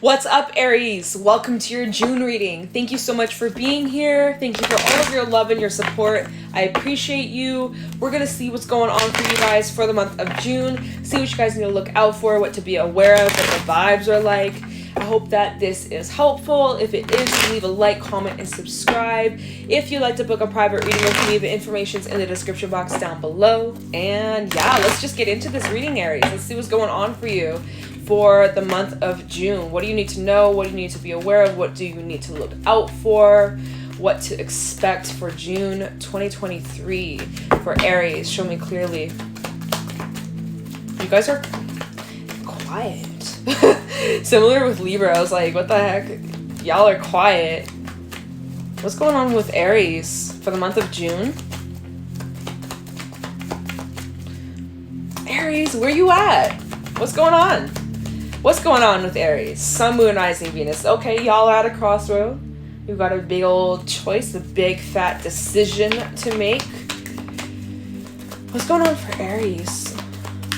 What's up, Aries? Welcome to your June reading. Thank you so much for being here. Thank you for all of your love and your support. I appreciate you. We're going to see what's going on for you guys for the month of June. See what you guys need to look out for, what to be aware of, what the vibes are like. I hope that this is helpful. If it is, leave a like, comment, and subscribe. If you'd like to book a private reading with me, the information's in the description box down below. And yeah, let's just get into this reading, Aries. Let's see what's going on for you for the month of June. What do you need to know? What do you need to be aware of? What do you need to look out for? What to expect for June 2023 for Aries? Show me clearly. You guys are quiet. Similar with Libra. I was like, what the heck? Y'all are quiet. What's going on with Aries for the month of June? Aries, where you at? What's going on? What's going on with Aries? Sun, Moon, Rising, Venus. Okay, y'all are at a crossroad. You've got a big old choice, a big fat decision to make. What's going on for Aries?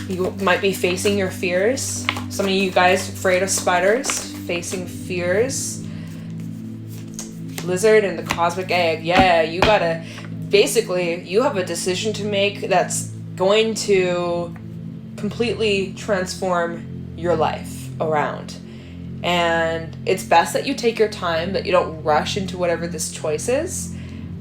You might be facing your fears. Some of you guys afraid of spiders, facing fears. Lizard and the cosmic egg. Yeah, you gotta, basically, you have a decision to make that's going to completely transform your life around. And it's best that you take your time, that you don't rush into whatever this choice is.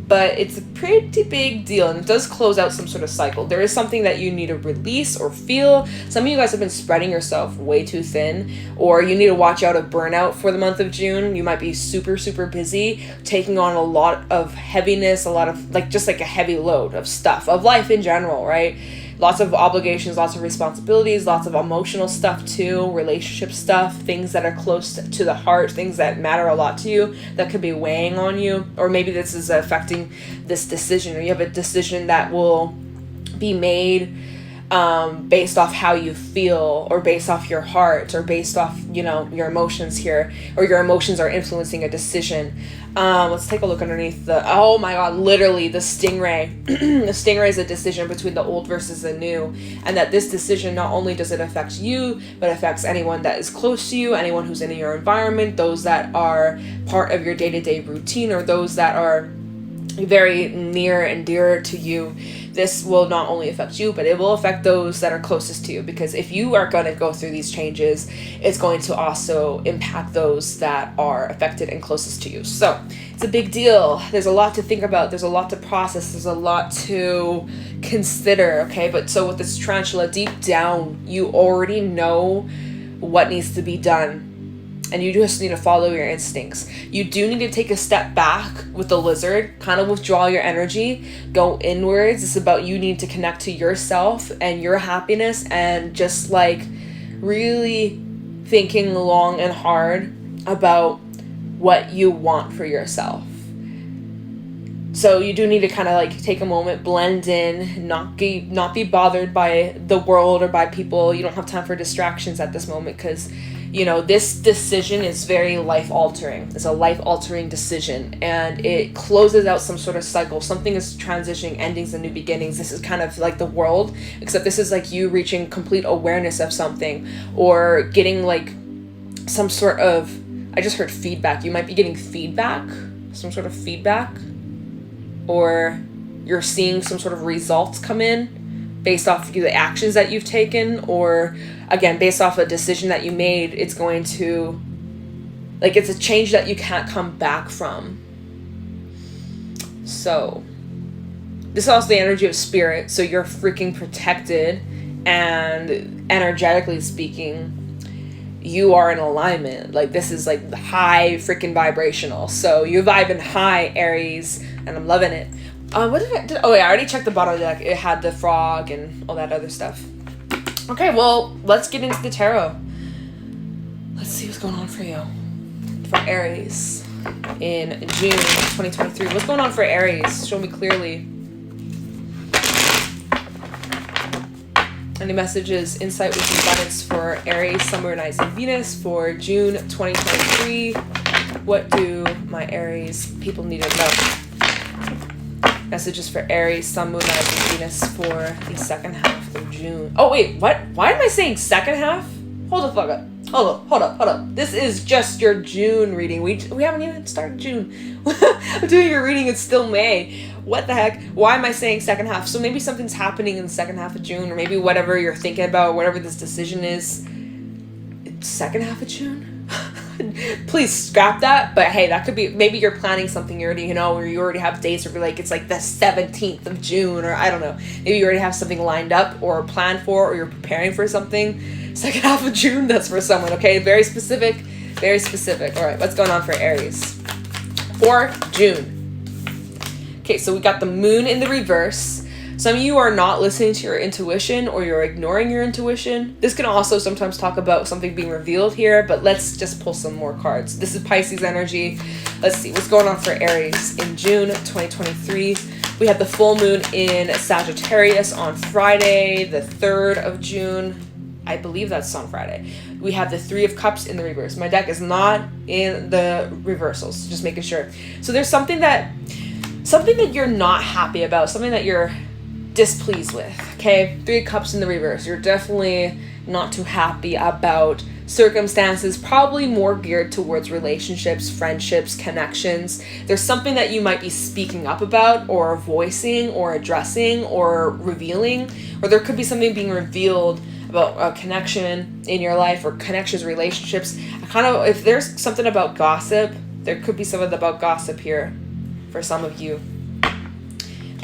But it's a pretty big deal, and it does close out some sort of cycle. There is something that you need to release or feel. Some of you guys have been spreading yourself way too thin, or you need to watch out of burnout for the month of June. You might be super, super busy, taking on a lot of heaviness, a lot of, just a heavy load of stuff, of life in general, right? Lots of obligations, lots of responsibilities, lots of emotional stuff too, relationship stuff, things that are close to the heart, things that matter a lot to you that could be weighing on you. Or maybe this is affecting this decision, or you have a decision that will be made based off how you feel, or based off your heart, or based off, your emotions here, or your emotions are influencing a decision. Let's take a look underneath the, oh my god, literally the stingray. The stingray is a decision between the old versus the new, and that this decision, not only does it affect you, but affects anyone that is close to you, anyone who's in your environment, those that are part of your day-to-day routine, or those that are very near and dear to you. This will not only affect you, but it will affect those that are closest to you, because if you are going to go through these changes, it's going to also impact those that are affected and closest to you. So it's a big deal. There's a lot to think about. There's a lot to process. There's a lot to consider. Okay. But so with this tarantula, deep down, you already know what needs to be done. And you just need to follow your instincts. You do need to take a step back with the lizard, kind of withdraw your energy, go inwards. It's about you need to connect to yourself and your happiness, and just really thinking long and hard about what you want for yourself. So you do need to kind of take a moment, blend in, not be bothered by the world or by people. You don't have time for distractions at this moment, because this decision is very life-altering. It's a life-altering decision, and it closes out some sort of cycle. Something is transitioning, endings and new beginnings. This is kind of like the world, except this is you reaching complete awareness of something, or getting some sort of, I just heard feedback. You might be getting feedback, some sort of feedback, or you're seeing some sort of results come in based off the actions that you've taken, or again, based off a decision that you made. It's going to, it's a change that you can't come back from. So this is also the energy of spirit. So you're freaking protected, and energetically speaking, you are in alignment. This is high freaking vibrational. So you're vibing high, Aries, and I'm loving it. What did I do? Oh yeah, I already checked the bottom deck. It had the frog and all that other stuff. Okay, well, let's get into the tarot. Let's see what's going on for you. For Aries in June 2023. What's going on for Aries? Show me clearly. Any messages, insight, wisdom, guidance for Aries, Sun, Moon, Rising, Venus for June 2023. What do my Aries people need to know? Messages for Aries, Sun, Moon, Rising, Venus for the second half of June. Oh, wait, what? Why am I saying second half? Hold the fuck up. Hold up. This is just your June reading. We haven't even started June. I'm doing your reading. It's still May. What the heck? Why am I saying second half? So maybe something's happening in the second half of June, or maybe whatever you're thinking about, whatever this decision is, it's second half of June. Please scrap that. But hey, that could be, maybe you're planning something you already, or you already have dates, or like it's like the 17th of June, or I don't know. Maybe you already have something lined up or planned for, or you're preparing for something. Second half of June, that's for someone, okay? Very specific. All right, what's going on for Aries for June? Okay, so we got the moon in the reverse. Some of you are not listening to your intuition, or you're ignoring your intuition. This can also sometimes talk about something being revealed here, but let's just pull some more cards. This is Pisces energy. Let's see what's going on for Aries in June 2023. We have the full moon in Sagittarius on Friday, the 3rd of June. I believe that's on Friday. We have the 3 of Cups in the reverse. My deck is not in the reversals, just making sure. So there's something that you're not happy about, something that you're displeased with, okay? 3 of Cups in the reverse. You're definitely not too happy about circumstances, probably more geared towards relationships, friendships, connections. There's something that you might be speaking up about, or voicing, or addressing, or revealing, or there could be something being revealed about a connection in your life, or connections, relationships. If there's something about gossip, there could be something about gossip here for some of you.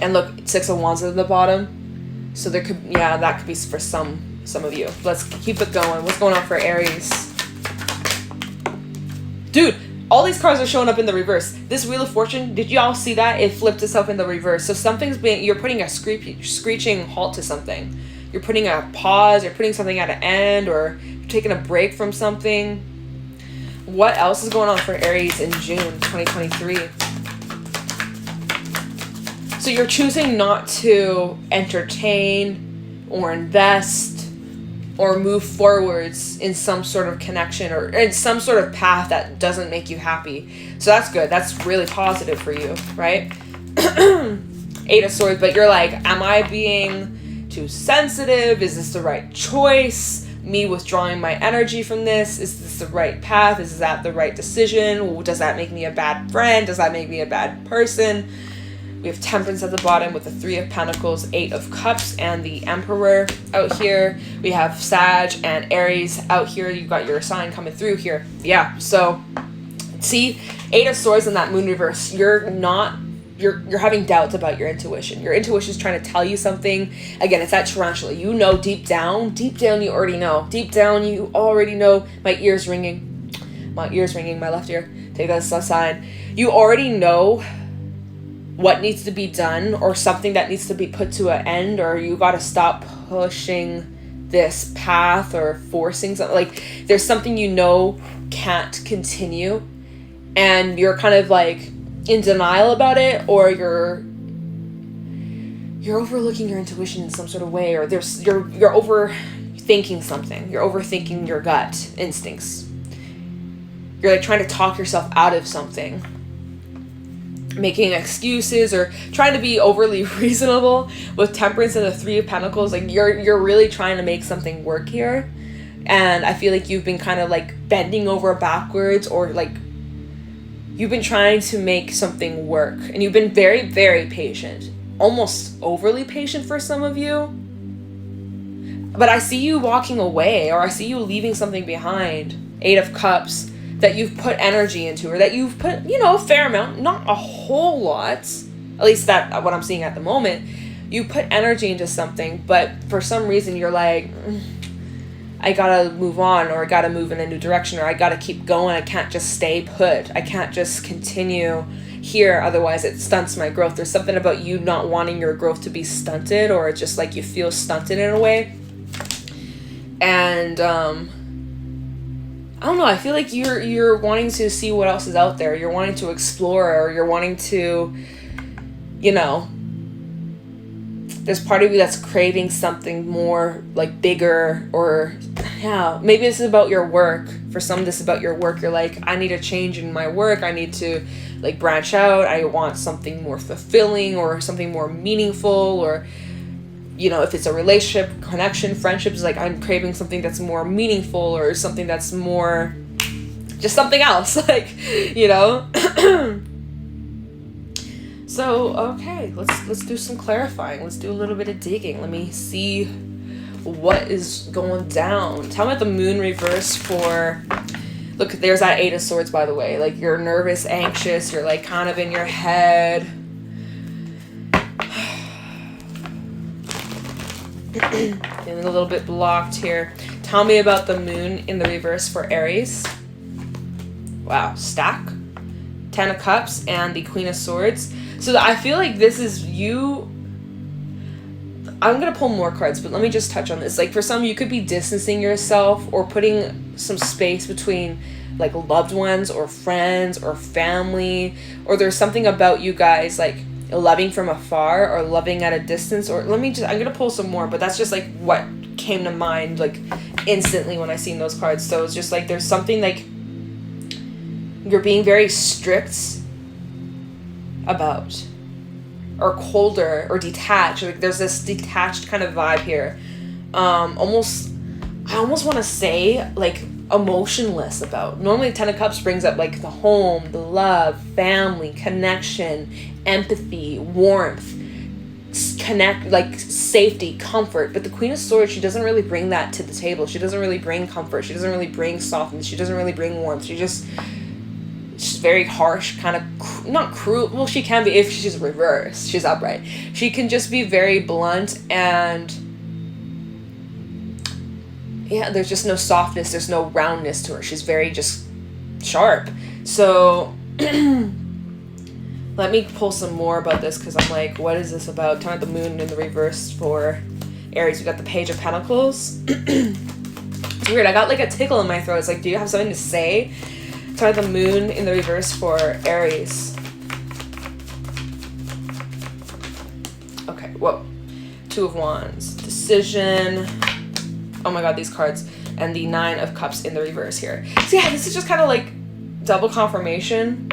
And look, 6 of Wands at the bottom. So there could, that could be for some of you. Let's keep it going. What's going on for Aries? Dude, all these cards are showing up in the reverse. This Wheel of Fortune, did you all see that? It flipped itself in the reverse. So you're putting a screeching halt to something. You're putting a pause, you're putting something at an end, or you're taking a break from something. What else is going on for Aries in June 2023? So you're choosing not to entertain or invest or move forwards in some sort of connection or in some sort of path that doesn't make you happy. So that's good. That's really positive for you, right? 8 of Swords, but you're like, am I being too sensitive? Is this the right choice? Me withdrawing my energy from this? Is this the right path? Is that the right decision? Does that make me a bad friend? Does that make me a bad person? We have Temperance at the bottom with the 3 of Pentacles, 8 of Cups, and the Emperor out here. We have Sag and Aries out here. You've got your sign coming through here. Yeah, so see, 8 of Swords in that moon reverse. You're having doubts about your intuition. Your intuition is trying to tell you something. Again, it's that tarantula. You know deep down you already know. Deep down you already know. My ear's ringing. My left ear. Take that as a sign. You already know what needs to be done, or something that needs to be put to an end, or you got to stop pushing this path or forcing something. Like there's something can't continue, and you're kind of like in denial about it, or you're overlooking your intuition in some sort of way, or you're overthinking something. You're overthinking your gut instincts. You're like trying to talk yourself out of something, making excuses, or trying to be overly reasonable. With Temperance and the 3 of Pentacles, like you're really trying to make something work here, and I feel like you've been kind of like bending over backwards, or like you've been trying to make something work, and you've been very, very patient, almost overly patient for some of you. But I see you walking away, or I see you leaving something behind. 8 of Cups that you've put energy into, or that you've put, a fair amount, not a whole lot, at least that what I'm seeing at the moment. You put energy into something, but for some reason you're like, I gotta move on, or I gotta move in a new direction, or I gotta keep going. I can't just stay put. I can't just continue here, otherwise it stunts my growth. There's something about you not wanting your growth to be stunted, or it's just like you feel stunted in a way. And I don't know, I feel like you're wanting to see what else is out there. You're wanting to explore, or you're wanting to, there's part of you that's craving something more like bigger, or maybe this is about your work. For some, this is about your work. You're like, I need a change in my work. I need to like branch out. I want something more fulfilling, or something more meaningful, or you know, if it's a relationship, connection, friendships, like I'm craving something that's more meaningful or something that's more just something else, like, you know. So, okay, let's do some clarifying. Let's do a little bit of digging. Let me see what is going down. Tell me about the moon reverse for, look, there's that 8 of Swords, by the way. Like, you're nervous, anxious, you're like kind of in your head. Feeling a little bit blocked here. Tell me about the moon in the reverse for Aries. Wow, stack. 10 of Cups and the Queen of Swords. So I feel like this is you. I'm going to pull more cards, but let me just touch on this. Like, for some, you could be distancing yourself or putting some space between, like, loved ones or friends or family. Or there's something about you guys, like, loving from afar or loving at a distance. Or I'm going to pull some more, but that's just, like, what came to mind, like, instantly when I seen those cards. So it's just, like, there's something, like, you're being very strict about, or colder or detached. Like, there's this detached kind of vibe here. I almost want to say, like, emotionless about. Normally 10 of Cups brings up, like, the home, the love, family, connection, empathy, warmth, connect, like, safety, comfort. But the Queen of Swords, she doesn't really bring that to the table. She doesn't really bring comfort. She doesn't really bring softness. She doesn't really bring warmth. She's very harsh, kind of not cruel. Well, she can be if she's reversed. She's upright. She can just be very blunt, and yeah, there's just no softness. There's no roundness to her. She's very just sharp. So let me pull some more about this, because I'm like, what is this about? Time of the moon in the reverse for Aries. We got the Page of Pentacles. It's weird. I got like a tickle in my throat. It's like, do you have something to say? Time of the moon in the reverse for Aries. Okay, whoa. 2 of Wands. Decision. Oh my god, these cards. And the 9 of Cups in the reverse here. So yeah, this is just kind of like double confirmation.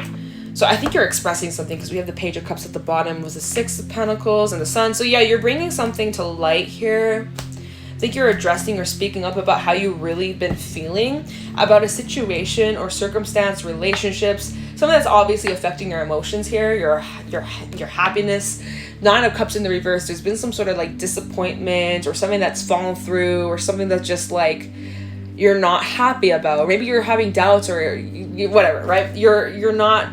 So I think you're expressing something, because we have the Page of Cups at the bottom, was the 6 of Pentacles and the Sun. So yeah, you're bringing something to light here. I think you're addressing or speaking up about how you really been feeling about a situation or circumstance, relationships, something that's obviously affecting your emotions here, your happiness. 9 of Cups in the reverse, there's been some sort of like disappointment or something that's fallen through, or something that's just like you're not happy about. Or maybe you're having doubts, or whatever, right? You're not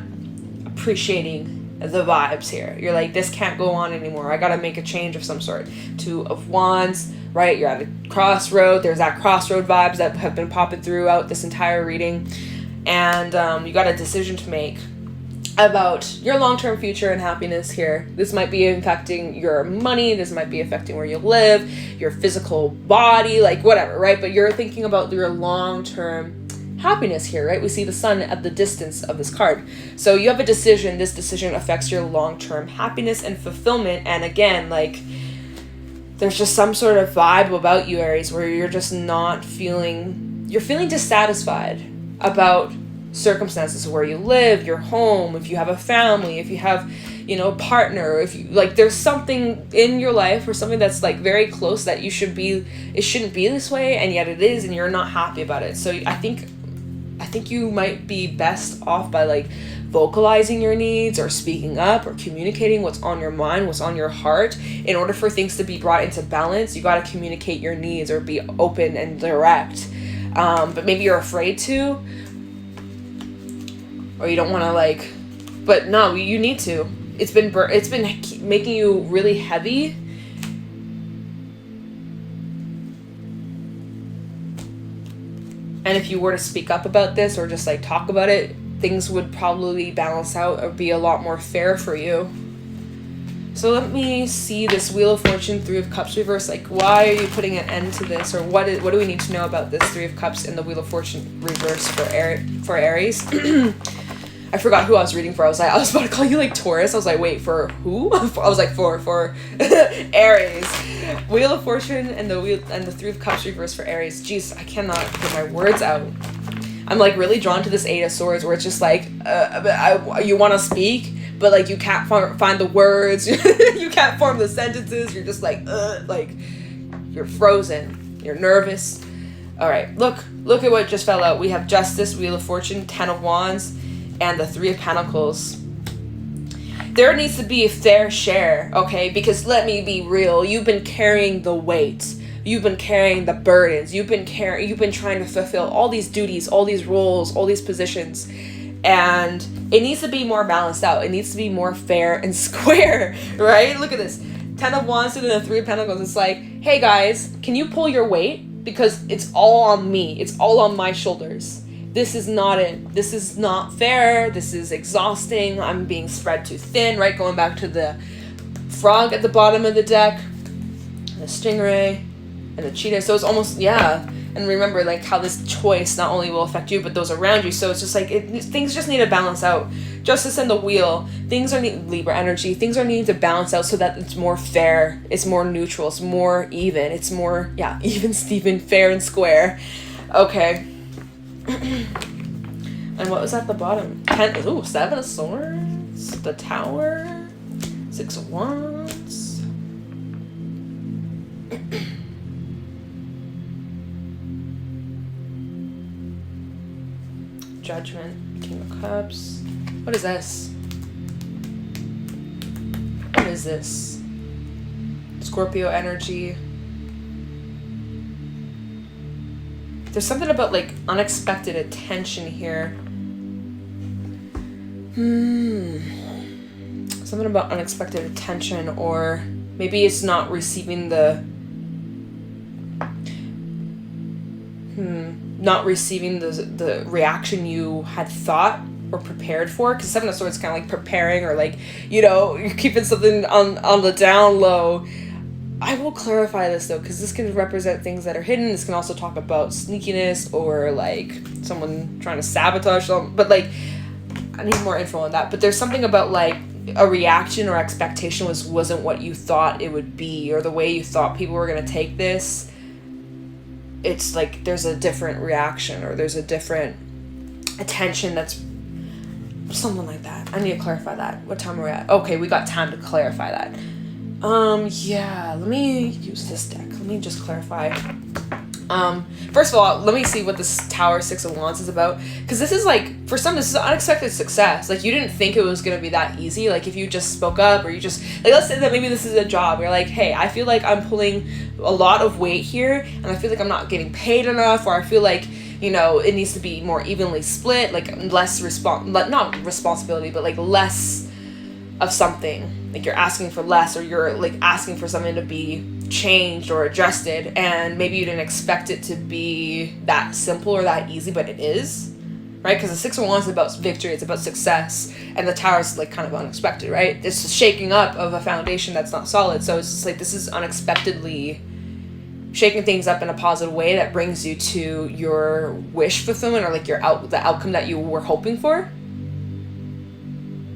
appreciating the vibes here. You're like, this can't go on anymore. I gotta make a change of some sort. 2 of Wands, right? You're at a crossroad. There's that crossroad vibes that have been popping throughout this entire reading. And you got a decision to make about your long-term future and happiness here. This might be affecting your money. This might be affecting where you live, your physical body, like whatever, right? But you're thinking about your long-term happiness here, right? We see the Sun at the distance of this card. So you have a decision. This decision affects your long-term happiness and fulfillment. And again, like, there's just some sort of vibe about you, Aries, where you're just not feeling, you're feeling dissatisfied about circumstances where you live, your home, if you have a family, if you have, you know, a partner, if you, like, there's something in your life or something that's like very close that you should be, it shouldn't be this way, and yet it is, and you're not happy about it. So I think you might be best off by like vocalizing your needs or speaking up or communicating what's on your mind, what's on your heart. In order for things to be brought into balance, you got to communicate your needs or be open and direct. But maybe you're afraid to, or you don't want to, like, but no, you need to. It's been making you really heavy. And if you were to speak up about this or just like talk about it, things would probably balance out or be a lot more fair for you. So let me see this Wheel of Fortune, 3 of Cups reverse. Like, why are you putting an end to this? Or what do we need to know about this 3 of Cups in the Wheel of Fortune reverse for Aries? I forgot who I was reading for. I was about to call you like Taurus. I was like, wait, for who? I was like, for Aries. Wheel of Fortune and the 3 of Cups reverse for Aries. Jeez, I cannot get my words out. I'm like really drawn to this 8 of Swords, where it's just like, you want to speak, but like you can't find the words. You can't form the sentences. You're just like you're frozen. You're nervous. All right, look at what just fell out. We have Justice, Wheel of Fortune, 10 of Wands, and the 3 of Pentacles. There needs to be a fair share, okay? Because let me be real, you've been carrying the weight. You've been carrying the burdens. You've been trying to fulfill all these duties, all these roles, all these positions. And it needs to be more balanced out. It needs to be more fair and square, right? Look at this. 10 of Wands and the 3 of Pentacles. It's like, hey guys, can you pull your weight? Because it's all on me. It's all on my shoulders. This is not it. This is not fair. This is exhausting. I'm being spread too thin, right? Going back to the frog at the bottom of the deck, the stingray, and the cheetah. So it's almost, yeah. And remember, like, how this choice not only will affect you, but those around you. So it's just like, things just need to balance out. Justice and the Wheel. Things are Libra energy. Things are needing to balance out so that it's more fair. It's more neutral. It's more even. It's more, yeah, even, Steven, fair and square. Okay. And what was at the bottom? 7 of Swords. The Tower. 6 of Wands. Judgment. King of Cups. What is this? What is this? Scorpio energy. There's something about like unexpected attention here. Something about unexpected attention, or maybe it's not receiving the the reaction you had thought or prepared for, because 7 of Swords is kind of like preparing, or like, you know, you're keeping something on the down low. I will clarify this though, because this can represent things that are hidden. This can also talk about sneakiness or like someone trying to sabotage something. But like, I need more info on that. But there's something about like a reaction or expectation wasn't what you thought it would be, or the way you thought people were gonna take this. It's like there's a different reaction, or there's a different attention that's something like that. I need to clarify that. What time are we at? Okay, we got time to clarify that. Yeah, let me use this deck. Let me just clarify. First of all, let me see what this Tower 6 of Wands is about. Because this is like, for some, this is unexpected success. Like, you didn't think it was going to be that easy. Like, if you just spoke up, or you just, like, let's say that maybe this is a job. You're like, hey, I feel like I'm pulling a lot of weight here, and I feel like I'm not getting paid enough, or I feel like, you know, it needs to be more evenly split, like less not responsibility, but like less of something. Like you're asking for less, or you're like asking for something to be changed or adjusted, and maybe you didn't expect it to be that simple or that easy, but it is, right? Because the 6 of Wands is about victory, it's about success, and the Tower is like kind of unexpected, right? It's a shaking up of a foundation that's not solid. So it's just like, this is unexpectedly shaking things up in a positive way that brings you to your wish fulfillment, or like the outcome that you were hoping for,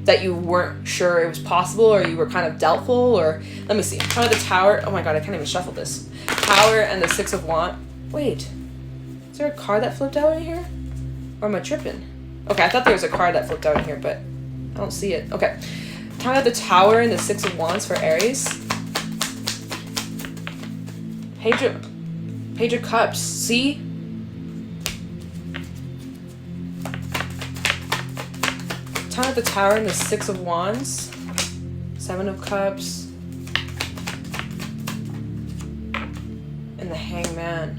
that you weren't sure it was possible, or you were kind of doubtful. Or let me see, kind of the Tower. Oh my god, I can't even shuffle this. Tower and the 6 of Wands. Wait, is there a card that flipped out in here, or am I tripping? Okay, I thought there was a card that flipped out in here, but I don't see it. Okay, kind of the Tower and the 6 of Wands for Aries. Page of Cups. See? Time at the Tower and the 6 of Wands. 7 of Cups. And the Hangman.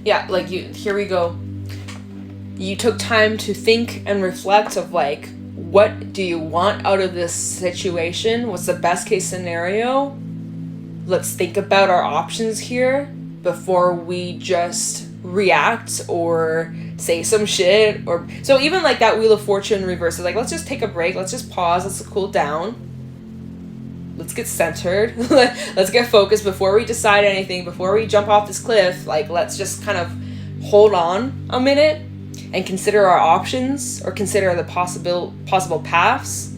Yeah, like here we go. You took time to think and reflect of like, what do you want out of this situation? What's the best case scenario? Let's think about our options here before we just react or say some shit. Or so even like that Wheel of Fortune reverse is like, let's just take a break, let's just pause, let's cool down, let's get centered, let's get focused before we decide anything, before we jump off this cliff. Like, let's just kind of hold on a minute and consider our options, or consider the possible paths.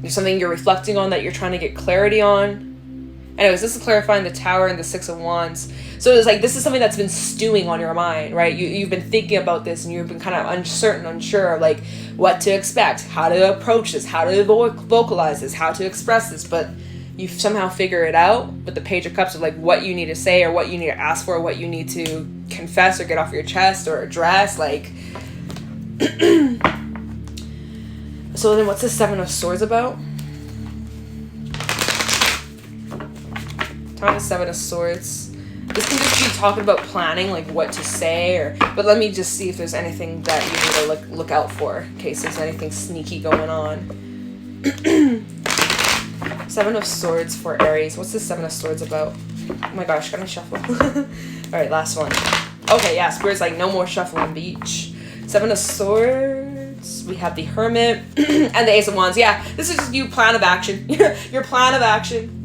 There's something you're reflecting on that you're trying to get clarity on. Anyways, this is clarifying the Tower and the Six of Wands. So it's like, this is something that's been stewing on your mind, right? You've been thinking about this, and you've been kind of unsure of like what to expect, how to approach this, how to vocalize this, how to express this, but you somehow figure it out with the Page of Cups of like what you need to say or what you need to ask for, or what you need to confess or get off your chest or address, like. So then what's the Seven of Swords about? Talking Seven of Swords. This can just be talking about planning, like what to say, or. But let me just see if there's anything that you need to look out for, in case there's anything sneaky going on. Seven of Swords for Aries. What's the Seven of Swords about? Oh my gosh, can I shuffle? All right, last one. Okay, yeah, Spirit's like no more shuffling beach. Seven of Swords. We have the Hermit and the Ace of Wands. Yeah, this is just your plan of action. Your plan of action.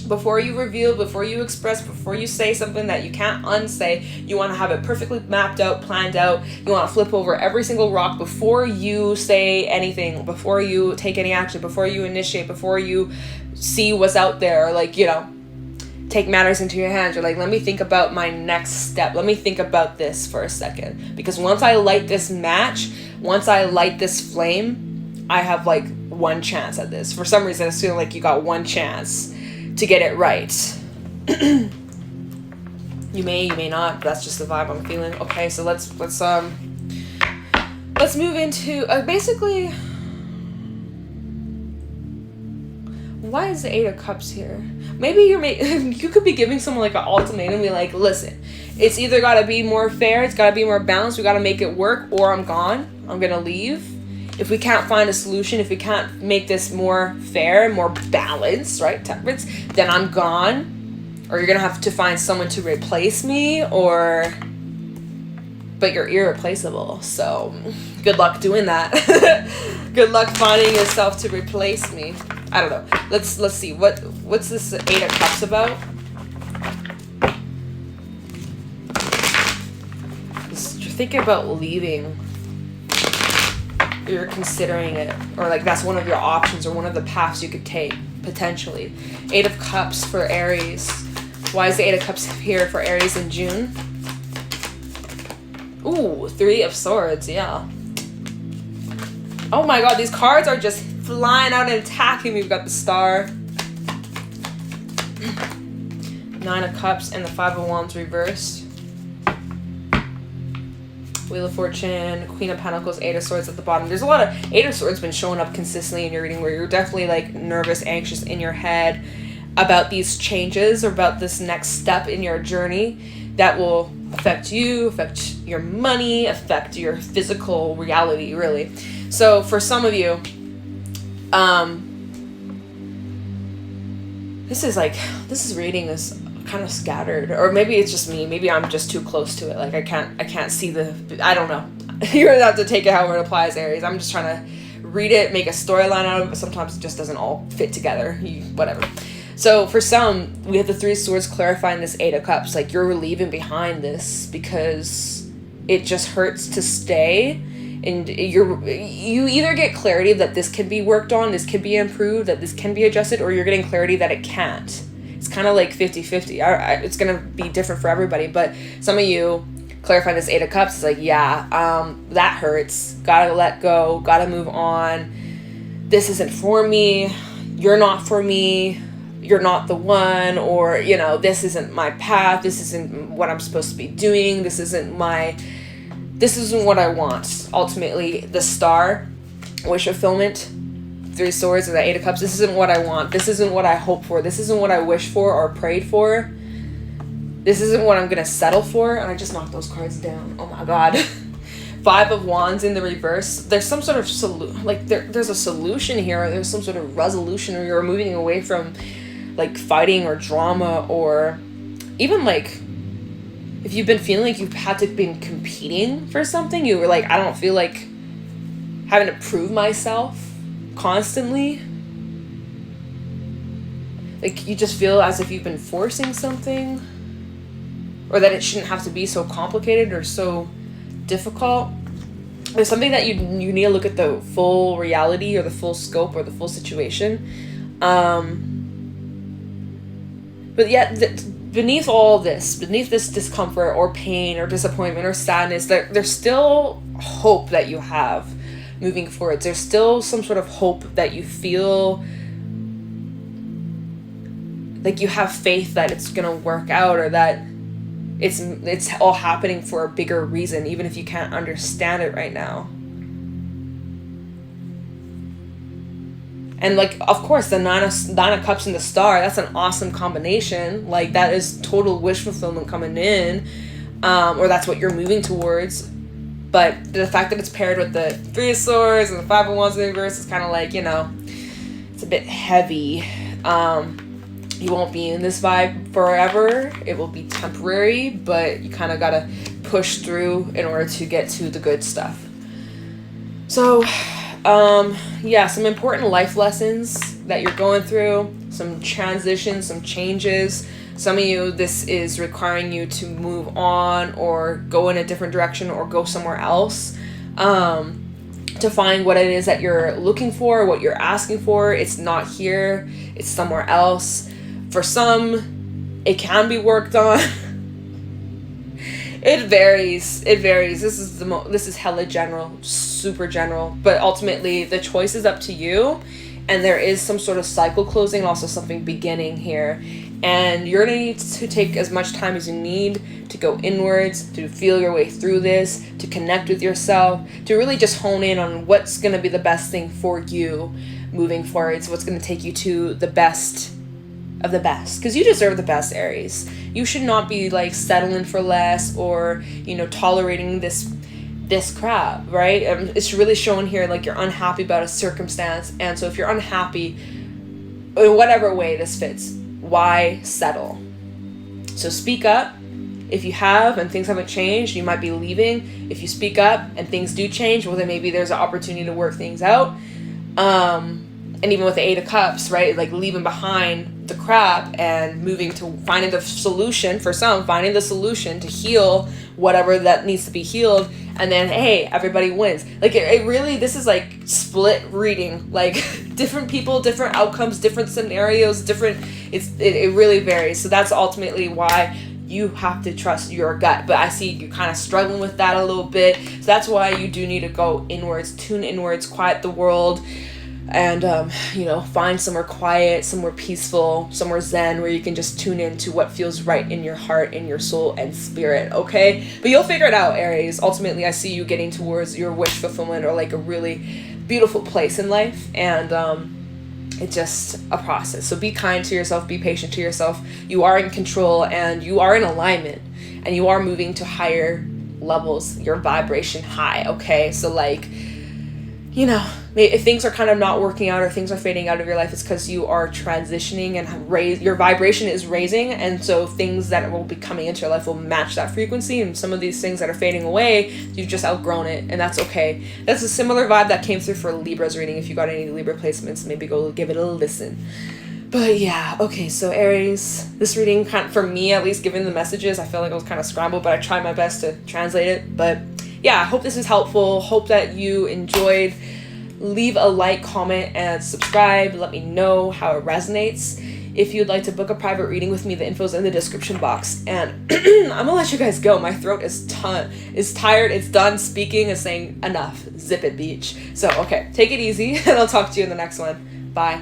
Before you reveal, before you express, before you say something that you can't unsay, you want to have it perfectly mapped out, planned out. You want to flip over every single rock before you say anything, before you take any action, before you initiate, before you see what's out there. Like, you know, take matters into your hands. You're like, let me think about my next step. Let me think about this for a second. Because once I light this match, once I light this flame, I have like one chance at this. For some reason, it's feeling like you got one chance to get it right. You may not, but that's just the vibe I'm feeling. Okay, so let's move into basically, why is the Eight of Cups here? Maybe you could be giving someone like an ultimatum, be like, listen, it's either got to be more fair, it's got to be more balanced, we got to make it work, or I'm gone, I'm gonna leave. If we can't find a solution, if we can't make this more fair, more balanced, right, temperance, then I'm gone. Or you're going to have to find someone to replace me, or... But you're irreplaceable, so good luck doing that. Good luck finding yourself to replace me. I don't know. Let's see. What's this Eight of Cups about? You're thinking about leaving. You're considering it, or like that's one of your options or one of the paths you could take potentially. Eight of Cups for Aries. Why is the Eight of Cups here for Aries in June? Ooh, Three of Swords. Yeah. Oh my god, these cards are just flying out and attacking me. We've got the Star, Nine of Cups, and the Five of Wands reversed. Wheel of Fortune, Queen of Pentacles, Eight of Swords at the bottom. There's a lot of Eight of Swords been showing up consistently in your reading, where you're definitely like nervous, anxious in your head about these changes or about this next step in your journey that will affect you, affect your money, affect your physical reality, really. So for some of you, this reading is kind of scattered, or maybe it's just me, maybe I'm just too close to it, like I can't see I don't know. You're gonna have to take it however it applies, Aries. I'm just trying to read it, make a storyline out of it, but sometimes it just doesn't all fit together. Whatever. So for some, we have the Three of Swords clarifying this Eight of Cups, like you're leaving behind this because it just hurts to stay, and you either get clarity that this can be worked on, this can be improved, that this can be adjusted, or you're getting clarity that it can't. It's kind of like 50-50. It's going to be different for everybody, but some of you clarifying this Eight of Cups is like, yeah, that hurts. Gotta let go. Gotta move on. This isn't for me. You're not for me. You're not the one, or, you know, this isn't my path. This isn't what I'm supposed to be doing. This isn't what I want. Ultimately, the Star, wish fulfillment, Three Swords, and the Eight of Cups. This isn't what I want. This isn't what I hope for. This isn't what I wish for or prayed for. This isn't what I'm going to settle for. And I just knocked those cards down. Oh my god. Five of Wands in the reverse. There's some sort of there's a solution here. There's some sort of resolution, or you're moving away from like fighting or drama, or even like if you've been feeling like you've had to been competing for something, you were like, I don't feel like having to prove myself constantly. Like you just feel as if you've been forcing something, or that it shouldn't have to be so complicated or so difficult. There's something that you need to look at the full reality or the full scope or the full situation. But yet, beneath all this, beneath this discomfort or pain or disappointment or sadness, there's still hope that you have moving forward. There's still some sort of hope that you feel like you have faith that it's gonna work out, or that it's all happening for a bigger reason, even if you can't understand it right now. And like, of course, the nine of cups and the star, that's an awesome combination. Like, that is total wish fulfillment coming in, or that's what you're moving towards. But the fact that it's paired with the Three of Swords and the Five of Wands in the reverse is kind of like, you know, it's a bit heavy. You won't be in this vibe forever. It will be temporary, but you kind of gotta push through in order to get to the good stuff. So, yeah, some important life lessons that you're going through, some transitions, some changes. Some of you, this is requiring you to move on or go in a different direction or go somewhere else, to find what it is that you're looking for, what you're asking for. It's not here, it's somewhere else. For some, it can be worked on. It varies. This is hella general, super general, but ultimately the choice is up to you, and there is some sort of cycle closing, also something beginning here, and you're gonna need to take as much time as you need to go inwards, to feel your way through this, to connect with yourself, to really just hone in on what's gonna be the best thing for you moving forward. So what's gonna take you to the best of the best, because you deserve the best, Aries. You should not be like settling for less, or, you know, tolerating this crap, right? It's really showing here like you're unhappy about a circumstance, and so if you're unhappy in whatever way this fits, why settle? So speak up. If you have and things haven't changed, you might be leaving. If you speak up and things do change, well, then maybe there's an opportunity to work things out. And even with the Eight of Cups, right? Like leaving behind the crap and moving to finding the solution, for some, finding the solution to heal whatever that needs to be healed. And then, hey, everybody wins. Like it really, this is like split reading, like different people, different outcomes, different scenarios, it really varies. So that's ultimately why you have to trust your gut. But I see you're kind of struggling with that a little bit. So that's why you do need to go inwards, tune inwards, quiet the world, and, you know, find somewhere quiet, somewhere peaceful, somewhere zen, where you can just tune into what feels right in your heart, in your soul and spirit, okay? But you'll figure it out, Aries. Ultimately, I see you getting towards your wish fulfillment, or like a really beautiful place in life, and it's just a process. So be kind to yourself, be patient to yourself. You are in control, and you are in alignment, and you are moving to higher levels, your vibration high, okay? So like, you know, if things are kind of not working out or things are fading out of your life, it's because you are transitioning, and your vibration is raising, and so things that will be coming into your life will match that frequency. And some of these things that are fading away, you've just outgrown it, and that's okay. That's a similar vibe that came through for Libra's reading. If you got any Libra placements, maybe go give it a listen. But yeah, okay, so Aries, this reading, kind of, for me at least, given the messages, I feel like I was kind of scrambled, but I tried my best to translate it. But yeah, I hope this is helpful. Hope that you enjoyed. Leave a like, comment, and subscribe. Let me know how it resonates. If you'd like to book a private reading with me, the info's in the description box. And I'm gonna let you guys go. My throat is tired. It's done speaking. It's saying enough. Zip it, beach. So, okay, take it easy, and I'll talk to you in the next one. Bye.